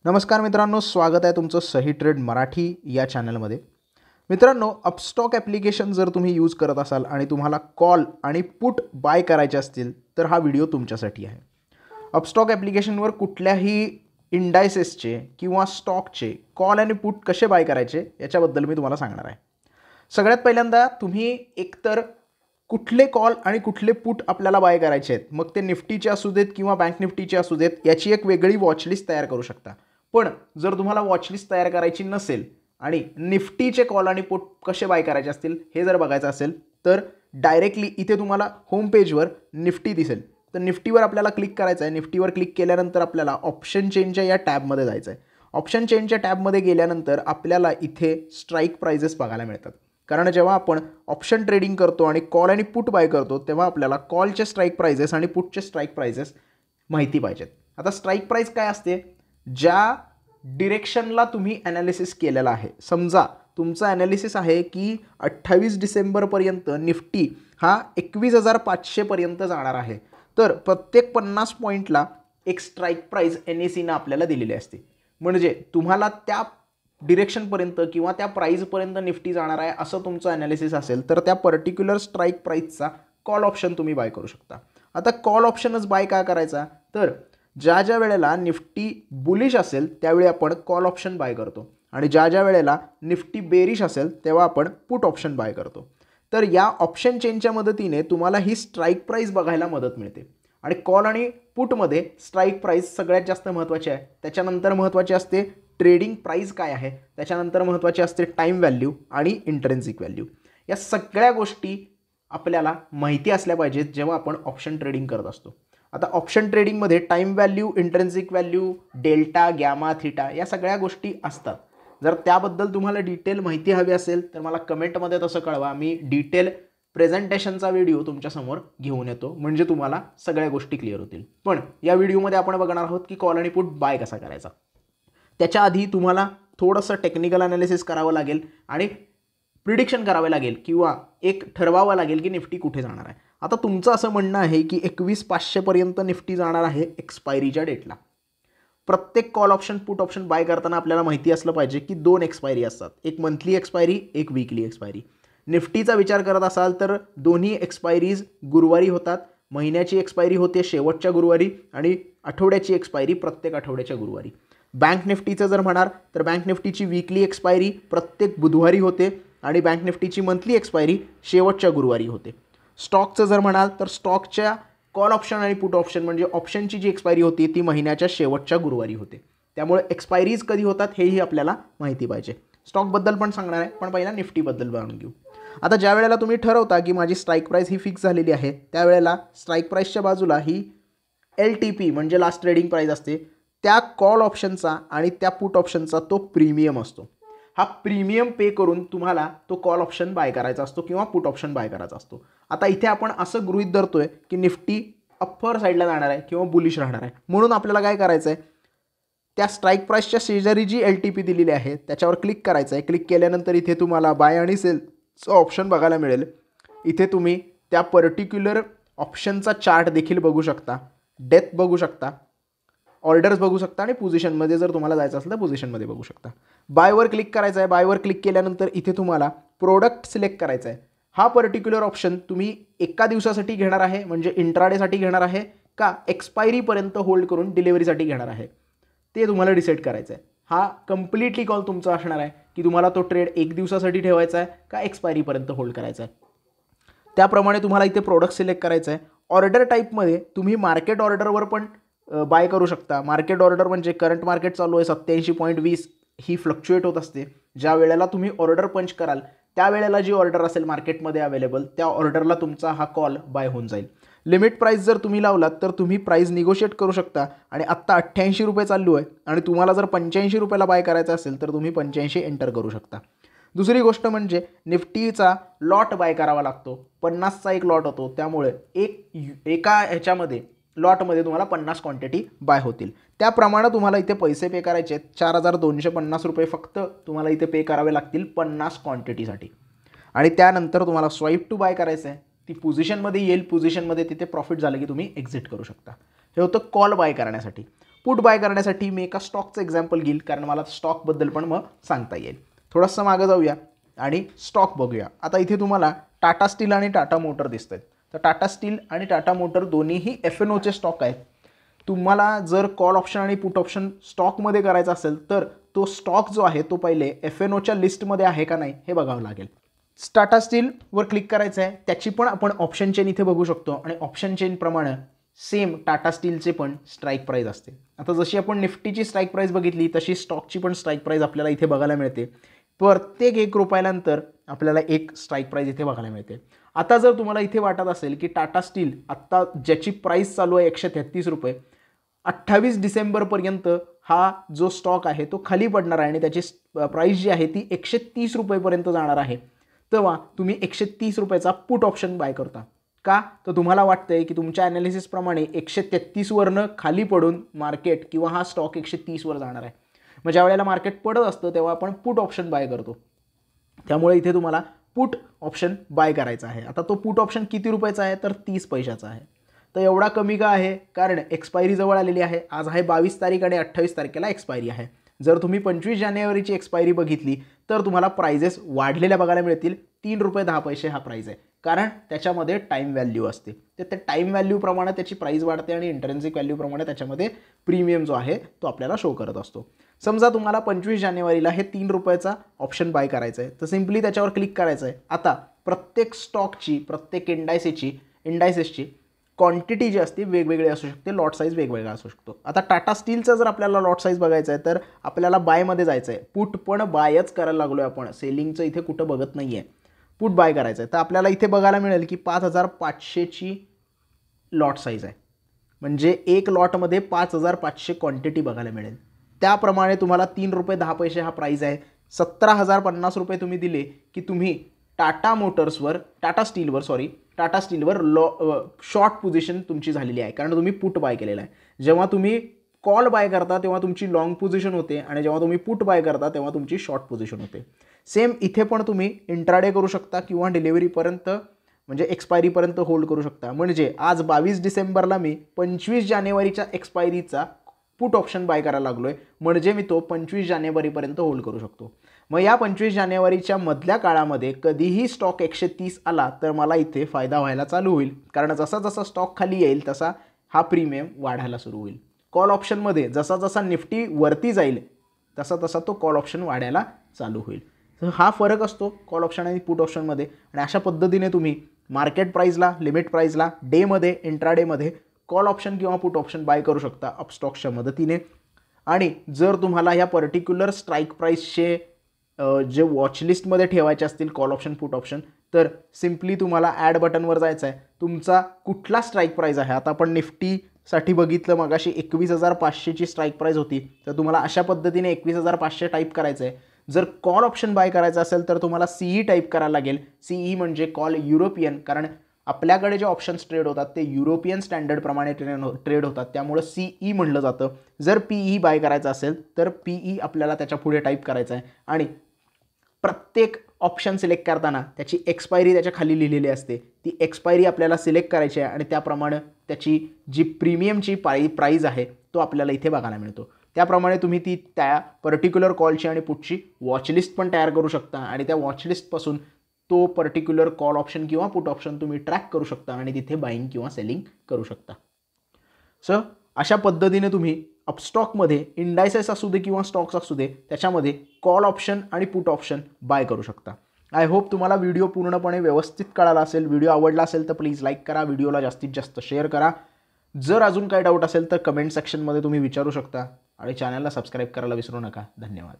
नमस्कार मित्रांनो, स्वागत आहे तुमचं सही ट्रेड मराठी या चॅनलमध्ये. मित्रांनो, अपस्टॉक ॲप्लिकेशन जर तुम्ही यूज करत असाल आणि तुम्हाला कॉल आणि पुट बाय करायचे असतील तर हा व्हिडिओ तुमच्यासाठी आहे. अपस्टॉक ॲप्लिकेशनवर कुठल्याही इंडायसेसचे किंवा स्टॉकचे कॉल आणि पुट कसे बाय करायचे याच्याबद्दल मी तुम्हाला सांगणार आहे. सगळ्यात पहिल्यांदा तुम्ही एकतर कुठले कॉल आणि कुठले पुट आपल्याला बाय करायचे आहेत, मग ते निफ्टीचे असू देत किंवा बँक निफ्टीचे असू देत, याची एक वेगळी वॉचलिस्ट तयार करू शकता. पण जर तुम्हाला वॉचलिस्ट तयार करायची नसेल आणि निफ्टीचे कॉल आणि पुट कसे बाय करायचे असतील हे जर बघायचं असेल तर डायरेक्टली इथे तुम्हाला होम पेजवर निफ्टी दिसेल. तर निफ्टीवर आपल्याला क्लिक करायचं आहे. निफ्टीवर क्लिक केल्यानंतर आपल्याला ऑप्शन चेनच्या या टॅबमध्ये जायचं आहे. ऑप्शन चेनच्या टॅबमध्ये गेल्यानंतर आपल्याला इथे स्ट्राईक प्राइजेस बघायला मिळतात. कारण जेव्हा आपण ऑप्शन ट्रेडिंग करतो आणि कॉल आणि पुट बाय करतो तेव्हा आपल्याला कॉलचे स्ट्राईक प्राइजेस आणि पुटचे स्ट्राईक प्राइजेस माहिती पाहिजेत. आता स्ट्राईक प्राइस काय असते? ज्या डिरेक्शनला तुम्ही ॲनालिसिस केलेला आहे. समजा तुमचं ॲनालिसिस आहे की 28 डिसेंबरपर्यंत निफ्टी हा 21,500 पर्यंत जाणार आहे. तर प्रत्येक 50 पॉईंटला एक स्ट्राईक प्राइस NSEनं आपल्याला दिलेली असते. म्हणजे तुम्हाला त्या डिरेक्शनपर्यंत किंवा त्या प्राईजपर्यंत निफ्टी जाणार आहे असं तुमचं ॲनालिसिस असेल तर त्या पर्टिक्युलर स्ट्राईक प्राईसचा कॉल ऑप्शन तुम्ही बाय करू शकता. आता कॉल ऑप्शनच बाय का करायचा? तर ज्या वेळेला निफ्टी बुलिश असेल त्यावेळी आपण कॉल ऑप्शन बाय करतो आणि ज्या वेळेला निफ्टी बेरिश असेल तेव्हा आपण पुट ऑप्शन बाय करतो. तर या ऑप्शन चेनच्या मदतीने तुम्हाला ही स्ट्राईक प्राईस बघायला मदत मिळते. आणि कॉल आणि पुटमध्ये स्ट्राईक प्राईस सगळ्यात जास्त महत्त्वाची आहे. त्याच्यानंतर महत्त्वाची असते ट्रेडिंग प्राईस काय आहे, त्याच्यानंतर महत्त्वाची असते टाईम व्हॅल्यू आणि इंट्रेन्सिक व्हॅल्यू. या सगळ्या गोष्टी आपल्याला माहिती असल्या पाहिजेत जेव्हा आपण ऑप्शन ट्रेडिंग करत असतो. आता ऑप्शन ट्रेडिंगमध्ये time value, intrinsic value, delta, gamma, theta या सगळ्या गोष्टी असतात. जर त्याबद्दल तुम्हाला डिटेल माहिती हवी असेल तर मला कमेंटमध्ये तसं कळवा. मी डिटेल प्रेझेंटेशनचा व्हिडिओ तुमच्यासमोर घेऊन येतो म्हणजे तुम्हाला सगळ्या गोष्टी क्लिअर होतील. पण या व्हिडिओमध्ये आपण बघणार आहोत की कॉल आणि पुट बाय कसा करायचा. त्याच्या आधी तुम्हाला थोडंसं टेक्निकल ॲनालिसिस करावं लागेल आणि प्रिडिक्शन करावे लागेल किंवा एक ठरवावं लागेल की निफ्टी कुठे जाणार आहे. आता तुमचं असं म्हणणं आहे की 21,500 पर्यंत निफ्टी जाणार आहे एक्सपायरीच्या डेटला. प्रत्येक call option put option buy करताना आपल्याला माहिती असलं पाहिजे की 2 एक्सपायरी असतात. एक मंथली एक्सपायरी, एक वीकली एक्सपायरी. निफ्टीचा विचार करत असाल तर दोन्ही एक्सपायरीज गुरुवारी होतात. महिन्याची एक्सपायरी होते शेवटच्या गुरुवारी आणि आठवड्याची एक्सपायरी प्रत्येक आठवड्याच्या गुरुवारी. बँक निफ्टीचं जर म्हणाल तर बँक निफ्टीची वीकली एक्सपायरी प्रत्येक बुधवारी होते आणि बँक निफ्टीची मंथली एक्सपायरी शेवटच्या गुरुवारी होते. स्टॉकचं जर म्हणाल तर स्टॉकच्या कॉल ऑप्शन आणि पुट ऑप्शन म्हणजे ऑप्शनची जी एक्सपायरी होती ती महिन्याच्या शेवटच्या गुरुवारी होते. त्यामुळे एक्सपायरीज कधी होतात हेही आपल्याला माहिती पाहिजे. स्टॉकबद्दल पण सांगणार आहे पण पहिला निफ्टीबद्दल जाणून घेऊ. आता ज्या वेळेला तुम्ही ठरवता की माझी स्ट्राईक प्राईस ही फिक्स झालेली आहे त्यावेळेला स्ट्राईक प्राईसच्या बाजूला ही LTP म्हणजे लास्ट ट्रेडिंग प्राईस असते. त्या कॉल ऑप्शनचा आणि त्या पुट ऑप्शनचा तो प्रीमियम असतो. हा प्रीमियम पे करून तुम्हाला तो कॉल ऑप्शन बाय करायचा असतो किंवा पुट ऑप्शन बाय करायचा असतो. आता इथे आपण असं गृहीत धरतोय की निफ्टी अप्पर साईडला जाणार आहे किंवा बुलिश राहणार आहे. म्हणून आपल्याला काय करायचं आहे, त्या स्ट्राईक प्राईसच्या शेजारी जी LTP दिलेली आहे त्याच्यावर क्लिक करायचं आहे. क्लिक केल्यानंतर इथे तुम्हाला बाय आणि सेलचं ऑप्शन बघायला मिळेल. इथे तुम्ही त्या पर्टिक्युलर ऑप्शनचा चार्ट देखील बघू शकता, डेप्थ बघू शकता, ऑर्डर्स बघू शकता आणि पोझिशनमध्ये जर तुम्हाला जायचं असेल तर पोझिशनमध्ये बघू शकता. बायवर क्लिक करायचं आहे. बायवर क्लिक केल्यानंतर इथे तुम्हाला प्रोडक्ट सिलेक्ट करायचा आहे. हा पर्टिक्युलर ऑप्शन तुम्ही एका दिवसासाठी घेणार आहे म्हणजे इंट्राडेसाठी घेणार आहे का एक्सपायरीपर्यंत होल्ड करून डिलिव्हरीसाठी घेणार आहे ते तुम्हाला डिसाईड करायचं आहे. हा कम्प्लिटली कॉल तुमचा असणार आहे की तुम्हाला तो ट्रेड एक दिवसासाठी ठेवायचा आहे का एक्सपायरीपर्यंत होल्ड करायचा आहे. त्याप्रमाणे तुम्हाला इथे प्रोडक्ट सिलेक्ट करायचं आहे. ऑर्डर टाईपमध्ये तुम्ही मार्केट ऑर्डरवर पण बाय करू शकता. मार्केट ऑर्डर म्हणजे करंट मार्केट चालू आहे 87.20 ही फ्लक्च्युएट होत असते. ज्या वेळेला तुम्ही ऑर्डर पंच कराल त्यावेळेला जी ऑर्डर असेल मार्केटमध्ये अवेलेबल त्या ऑर्डरला तुमचा हा कॉल बाय होऊन जाईल. लिमिट प्राईस जर तुम्ही लावलात तर तुम्ही प्राईस निगोशिएट करू शकता आणि आत्ता 88 रुपये चालू आहे आणि तुम्हाला जर 85 रुपयाला बाय करायचं असेल तर तुम्ही 85 एंटर करू शकता. दुसरी गोष्ट म्हणजे निफ्टीचा लॉट बाय करावा लागतो. 50चा एक लॉट होतो त्यामुळे एका ह्याच्यामध्ये लॉटमध्ये तुम्हाला 50 क्वांटिटी बाय होतील. त्याप्रमाणे तुम्हाला इथे पैसे पे करायचे आहेत. 4,250 रुपये फक्त तुम्हाला इथे पे करावे लागतील 50 क्वांटिटीसाठी आणि त्यानंतर तुम्हाला स्वाईप टू बाय करायचं आहे. ती पोझिशनमध्ये येईल. पोझिशनमध्ये तिथे प्रॉफिट झालं की तुम्ही एक्झिट करू शकता. हे होतं कॉल बाय करण्यासाठी. पुट बाय करण्यासाठी मी एका स्टॉकचं एक्झाम्पल घेईल, कारण मला स्टॉकबद्दल पण मग सांगता येईल. थोडंसं मागं जाऊया आणि स्टॉक बघूया. आता इथे तुम्हाला टाटा स्टील आणि टाटा मोटर दिसत आहेत. तर टाटा स्टील आणि टाटा मोटर दोन्हीही F&Oचे स्टॉक आहेत. तुम्हाला जर कॉल ऑप्शन आणि पुट ऑप्शन स्टॉकमध्ये करायचा असेल तर तो स्टॉक जो आहे तो पहिले F&Oच्या लिस्टमध्ये आहे का नाही हे बघावं लागेल. टाटा स्टीलवर क्लिक करायचं आहे. त्याची पण आपण ऑप्शन चेन इथे बघू शकतो आणि ऑप्शन चेनप्रमाणे सेम टाटा स्टीलचे पण स्ट्राईक प्राईस असते. आता जशी आपण निफ्टीची स्ट्राईक प्राईस बघितली तशी स्टॉकची पण स्ट्राईक प्राईस आपल्याला इथे बघायला मिळते. प्रत्येक 1 रुपयानंतर आपल्याला एक स्ट्राईक प्राईस इथे बघायला मिळते. आता जर तुम्हाला इथे वाटत असेल की टाटा स्टील आत्ता ज्याची प्राईस चालू आहे 133 रुपये, 28 डिसेंबरपर्यंत हा जो स्टॉक आहे तो खाली पडणार आहे आणि त्याची प्राईस जी आहे ती 130 रुपयेपर्यंत जाणार आहे, तेव्हा तुम्ही 130 रुपयाचा पुट ऑप्शन बाय करता. का? तर तुम्हाला वाटतंय की तुमच्या ॲनालिसिसप्रमाणे 133वरनं खाली पडून मार्केट किंवा हा स्टॉक 130वर जाणार आहे. मग ज्या वेळेला मार्केट पडत असतं तेव्हा आपण पुट ऑप्शन बाय करतो. त्यामुळे इथे तुम्हाला पुट ऑप्शन बाय करायचा आहे. आता तो पुट ऑप्शन किती रुपयाचा आहे तर 30 पैशाचा आहे. तर एवढा कमी का आहे? कारण एक्सपायरी जवळ आलेली आहे. आज आहे 22 तारीख आणि 28 तारखेला एक्सपायरी आहे. जर तुम्ही 25 जानेवारीची एक्सपायरी बघितली तर तुम्हाला प्राइजेस वाढलेल्या बघायला मिळतील. 3 रुपये 10 पैसे हा प्राईज आहे, कारण त्याच्यामध्ये टाईम व्हॅल्यू असते. तर त्या टाईम व्हॅल्यूप्रमाणे त्याची प्राईज वाढते आणि इंट्रेन्सिक व्हॅल्यूप्रमाणे त्याच्यामध्ये प्रीमियम जो आहे तो आपल्याला शो करत असतो. समजा तुम्हाला 25 जानेवारीला हे 3 रुपयाचा ऑप्शन बाय करायचं आहे, तर सिम्पली त्याच्यावर क्लिक करायचं आहे. आता प्रत्येक स्टॉकची, प्रत्येक इंडायसेसची क्वांटिटी जी असते वेगवेगळी असू शकते, लॉट साईज वेगवेगळा असू शकतो. आता टाटा स्टीलचा जर आपल्याला लॉट साईज बघायचा आहे तर आपल्याला बायमध्ये जायचं आहे. पुट पण बायच करायला लागलो आहे आपण, सेलिंगचं इथे कुठं बघत नाही आहे. पुट बाय करायचं आहे तर आपल्याला इथे बघायला मिळेल की 5500ची लॉट साईज आहे, म्हणजे एक लॉटमध्ये 5500 क्वांटिटी बघायला मिळेल. त्याप्रमाणे तुम्हाला 3 रुपये 10 पैसे हा प्राईज आहे. 17,050 रुपये तुम्ही दिले की तुम्ही टाटा स्टीलवर शॉर्ट पोझिशन तुमची झालेली आहे, कारण तुम्ही पुट बाय केलेला आहे. जेव्हा तुम्ही कॉल बाय करता तेव्हा तुमची लॉंग पोझिशन होते आणि जेव्हा तुम्ही पुट बाय करता तेव्हा तुमची शॉर्ट पोझिशन होते. सेम इथे पण तुम्ही इंट्राडे करू शकता किंवा डिलिव्हरीपर्यंत म्हणजे एक्सपायरीपर्यंत होल्ड करू शकता. म्हणजे आज 22 डिसेंबरला मी 25 जानेवारीच्या एक्सपायरीचा पुट ऑप्शन बाय करायला लागलो आहे, म्हणजे मी तो 25 जानेवारीपर्यंत होल्ड करू शकतो. मग या 25 जानेवारीच्या मधल्या काळामध्ये कधीही स्टॉक 130 आला तर मला इथे फायदा व्हायला चालू होईल, कारण जसा जसा स्टॉक खाली येईल तसा हा प्रीमियम वाढायला सुरू होईल. कॉल ऑप्शनमध्ये जसा जसा निफ्टी वरती जाईल तसा तसा तो कॉल ऑप्शन वाढायला चालू होईल. तर हा फरक असतो कॉल ऑप्शन आणि पुट ऑप्शनमध्ये. आणि अशा पद्धतीने तुम्ही मार्केट प्राईजला, लिमिट प्राईजला, डेमध्ये, इंट्राडेमध्ये कॉल ऑप्शन किंवा पुट ऑप्शन बाय करू शकता अपस्टॉक्सच्या मदतीने. आणि जर तुम्हाला ह्या पर्टिक्युलर स्ट्राईक प्राईसचे जे वॉचलिस्टमध्ये ठेवायचे असतील कॉल ऑप्शन, पुट ऑप्शन, तर सिम्पली तुम्हाला ॲड बटनवर जायचं आहे. तुमचा कुठला स्ट्राईक प्राईज आहे, आता आपण निफ्टीसाठी बघितलं मगाशी 21,500ची स्ट्राईक प्राईज होती, तर तुम्हाला अशा पद्धतीने 21,500 टाईप करायचं आहे. जर कॉल ऑप्शन बाय करायचं असेल तर तुम्हाला CE टाईप करायला लागेल. CE म्हणजे कॉल युरोपियन, कारण आपल्याकडे जे ऑप्शन्स ट्रेड होतात ते युरोपियन स्टँडर्डप्रमाणे ट्रेड होतात, त्यामुळं CE म्हटलं जातं. जर PE बाय करायचं असेल तर PE आपल्याला त्याच्या पुढे टाईप करायचं आहे. आणि प्रत्येक ऑप्शन सिलेक्ट करताना त्याची एक्सपायरी त्याच्या खाली लिहिलेली असते, ती एक्सपायरी आपल्याला सिलेक्ट करायची आहे आणि त्याप्रमाणे त्याची जी प्रीमियमची प्राईज आहे तो आपल्याला इथे बघायला मिळतो. त्याप्रमाणे तुम्ही ती त्या पर्टिक्युलर कॉलची आणि पुटची वॉचलिस्ट पण तयार करू शकता आणि त्या वॉचलिस्टपासून तो पर्टिक्युलर कॉल ऑप्शन किंवा पुट ऑप्शन तुम्ही ट्रॅक करू शकता आणि तिथे बाईंग किंवा सेलिंग करू शकता. सो अशा पद्धतीने तुम्ही अपस्टॉकमध्ये इंडायसेस असू दे किंवा स्टॉक्स असू दे त्याच्यामध्ये कॉल ऑप्शन आणि पुट ऑप्शन बाय करू शकता. आय होप तुम्हाला व्हिडिओ पूर्णपणे व्यवस्थित कळाला असेल. व्हिडिओ आवडला असेल तर प्लीज लाईक करा, व्हिडिओला जास्तीत जास्त शेअर करा. जर अजून काही डाऊट असेल तर कमेंट सेक्शनमध्ये तुम्ही विचारू शकता आणि चॅनलला सबस्क्राईब करायला विसरू नका. धन्यवाद.